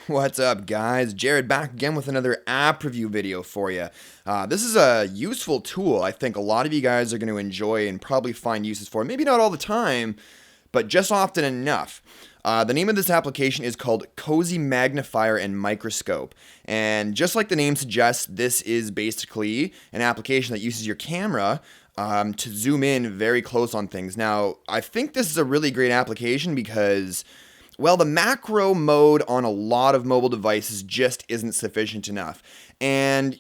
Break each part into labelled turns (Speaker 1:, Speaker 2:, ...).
Speaker 1: What's up, guys? Jared back again with another app review video for you. This is a useful tool I think a lot of you guys are going to enjoy and probably find uses for. Maybe not all the time, but just often enough. The name of this application is called Cozy Magnifier and Microscope. And just like the name suggests, this is basically an application that uses your camera to zoom in very close on things. Now, I think this is a really great application because, well, the macro mode on a lot of mobile devices just isn't sufficient enough. And,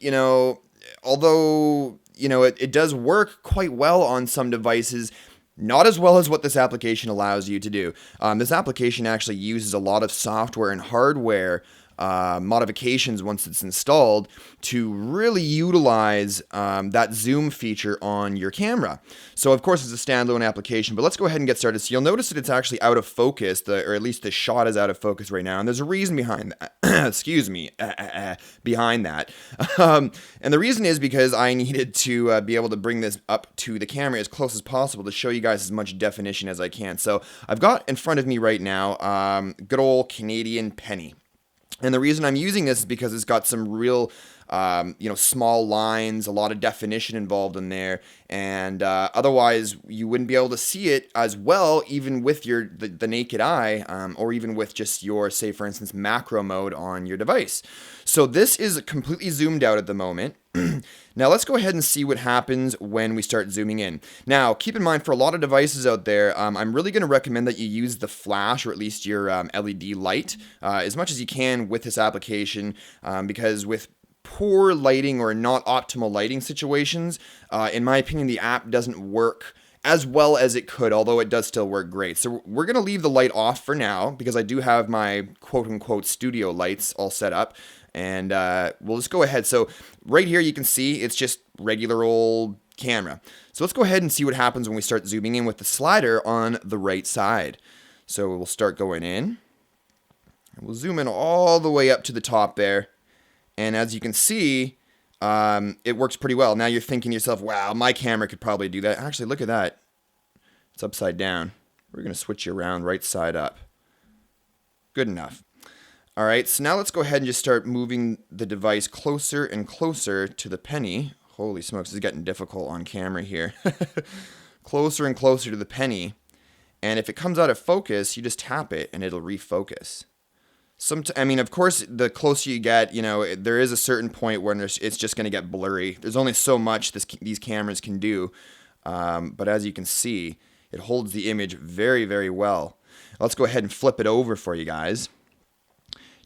Speaker 1: although, it does work quite well on some devices, not as well as what this application allows you to do. This application actually uses a lot of software and hardware modifications once it's installed to really utilize that zoom feature on your camera. So of course it's a standalone application, but let's go ahead and get started. So you'll notice that it's actually out of focus, or at least the shot is out of focus right now, and there's a reason behind that. Excuse me, behind that. And the reason is because I needed to be able to bring this up to the camera as close as possible to show you guys as much definition as I can. So I've got in front of me right now good old Canadian penny. And the reason I'm using this is because it's got some real, small lines, a lot of definition involved in there, and otherwise you wouldn't be able to see it as well, even with the naked eye, or even with just your, say for instance, macro mode on your device. So this is completely zoomed out at the moment. Now let's go ahead and see what happens when we start zooming in. Now keep in mind, for a lot of devices out there, I'm really going to recommend that you use the flash, or at least your LED light, as much as you can with this application, because with poor lighting or not optimal lighting situations, in my opinion, the app doesn't work as well as it could, although it does still work great. So we're going to leave the light off for now because I do have my quote-unquote studio lights all set up. And we'll just go ahead. So right here you can see it's just regular old camera. So let's go ahead and see what happens when we start zooming in with the slider on the right side. So we'll start going in. And we'll zoom in all the way up to the top there. And as you can see, it works pretty well. Now you're thinking to yourself, wow, my camera could probably do that. Actually, look at that. It's upside down. We're going to switch you around right side up. Good enough. All right, so now let's go ahead and just start moving the device closer and closer to the penny. Holy smokes, this is getting difficult on camera here. Closer and closer to the penny. And if it comes out of focus, you just tap it and it'll refocus. Of course, the closer you get, there is a certain point where it's just going to get blurry. There's only so much these cameras can do. But as you can see, it holds the image very, very well. Let's go ahead and flip it over for you guys.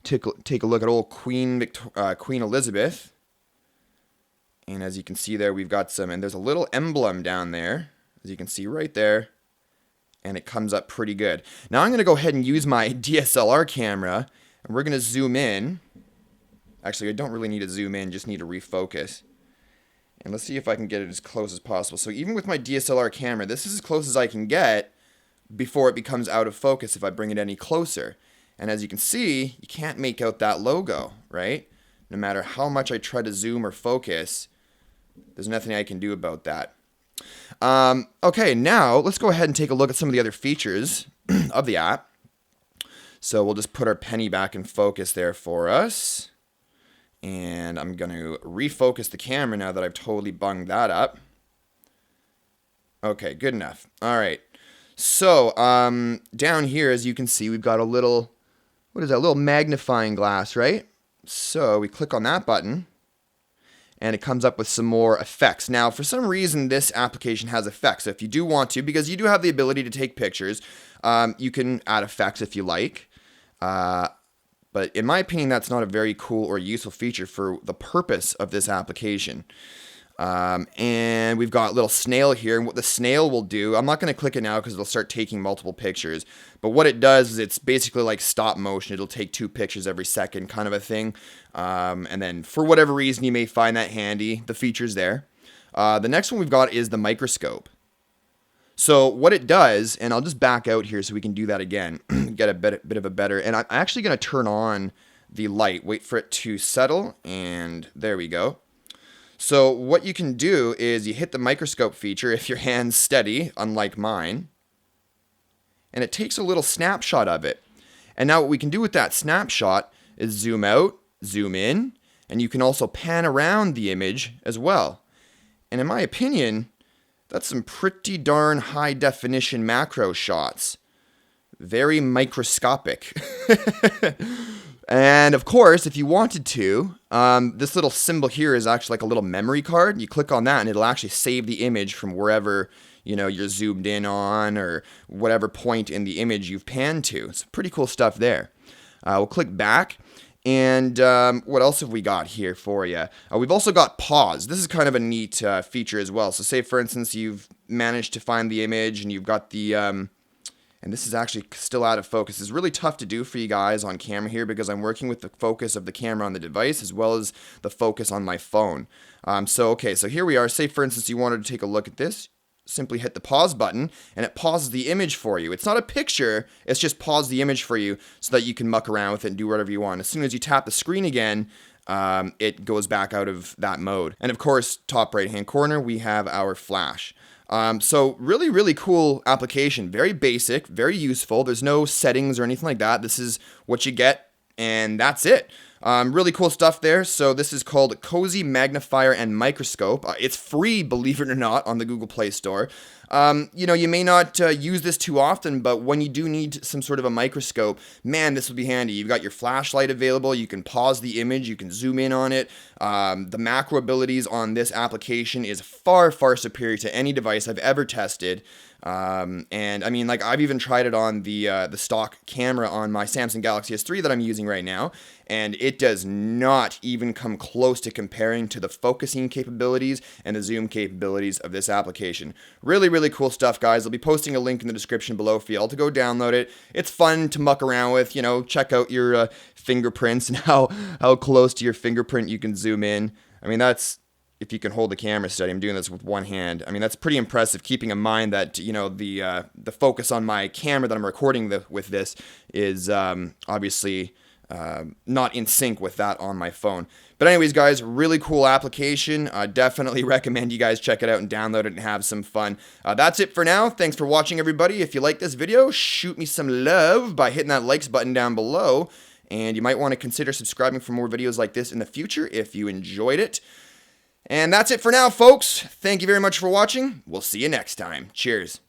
Speaker 1: Take a look at old Queen Elizabeth. And as you can see there, we've got and there's a little emblem down there, as you can see right there. And it comes up pretty good. Now I'm going to go ahead and use my DSLR camera, and we're going to zoom in. Actually, I don't really need to zoom in, just need to refocus. And let's see if I can get it as close as possible. So even with my DSLR camera, this is as close as I can get before it becomes out of focus if I bring it any closer. And as you can see, you can't make out that logo, right? No matter how much I try to zoom or focus, there's nothing I can do about that. Okay, now let's go ahead and take a look at some of the other features of the app. So we'll just put our penny back in focus there for us. And I'm going to refocus the camera now that I've totally bunged that up. Okay, good enough. All right. So down here, as you can see, we've got a little... What is that? A little magnifying glass, right? So we click on that button, and it comes up with some more effects. Now, for some reason, this application has effects. So if you do want to, because you do have the ability to take pictures, you can add effects if you like. But in my opinion, that's not a very cool or useful feature for the purpose of this application. And we've got a little snail here, and what the snail will do, I'm not going to click it now because it'll start taking multiple pictures, but what it does is it's basically like stop motion. It'll take 2 pictures every second kind of a thing, and then for whatever reason you may find that handy, the feature's there. The next one we've got is the microscope. So what it does, and I'll just back out here so we can do that again, get a bit of a better, and I'm actually going to turn on the light, wait for it to settle, and there we go. So what you can do is you hit the microscope feature if your hand's steady, unlike mine, and it takes a little snapshot of it. And now what we can do with that snapshot is zoom out, zoom in, and you can also pan around the image as well. And in my opinion, that's some pretty darn high definition macro shots. Very microscopic. And of course, if you wanted to, this little symbol here is actually like a little memory card. You click on that and it'll actually save the image from wherever, you know, you're zoomed in on or whatever point in the image you've panned to. It's pretty cool stuff there. We'll click back. And what else have we got here for you? We've also got pause. This is kind of a neat feature as well. So say, for instance, you've managed to find the image and you've got the... and this is actually still out of focus. It's really tough to do for you guys on camera here because I'm working with the focus of the camera on the device as well as the focus on my phone. So here we are. Say, for instance, you wanted to take a look at this. Simply hit the pause button and it pauses the image for you. It's not a picture, it's just pause the image for you so that you can muck around with it and do whatever you want. As soon as you tap the screen again, it goes back out of that mode. And of course, top right hand corner, we have our flash. So really, really cool application. Very basic, very useful. There's no settings or anything like that. This is what you get and that's it. Really cool stuff there. So this is called Cozy Magnifier and Microscope. It's free, believe it or not, on the Google Play Store. You know, you may not use this too often, but when you do need some sort of a microscope, man, this will be handy. You've got your flashlight available. You can pause the image. You can zoom in on it. The macro abilities on this application is far, far superior to any device I've ever tested. And I mean, like, I've even tried it on the stock camera on my Samsung Galaxy S3 that I'm using right now, and it does not even come close to comparing to the focusing capabilities and the zoom capabilities of this application. Really, really cool stuff, guys. I'll be posting a link in the description below for y'all to go download it. It's fun to muck around with, you know, check out your fingerprints and how close to your fingerprint you can zoom in. I mean, that's... if you can hold the camera steady. I'm doing this with one hand. I mean, that's pretty impressive, keeping in mind that, you know, the focus on my camera that I'm recording with this is obviously not in sync with that on my phone. But anyways, guys, really cool application. Definitely recommend you guys check it out and download it and have some fun. That's it for now. Thanks for watching, everybody. If you like this video, shoot me some love by hitting that likes button down below. And you might want to consider subscribing for more videos like this in the future if you enjoyed it. And that's it for now, folks. Thank you very much for watching. We'll see you next time. Cheers.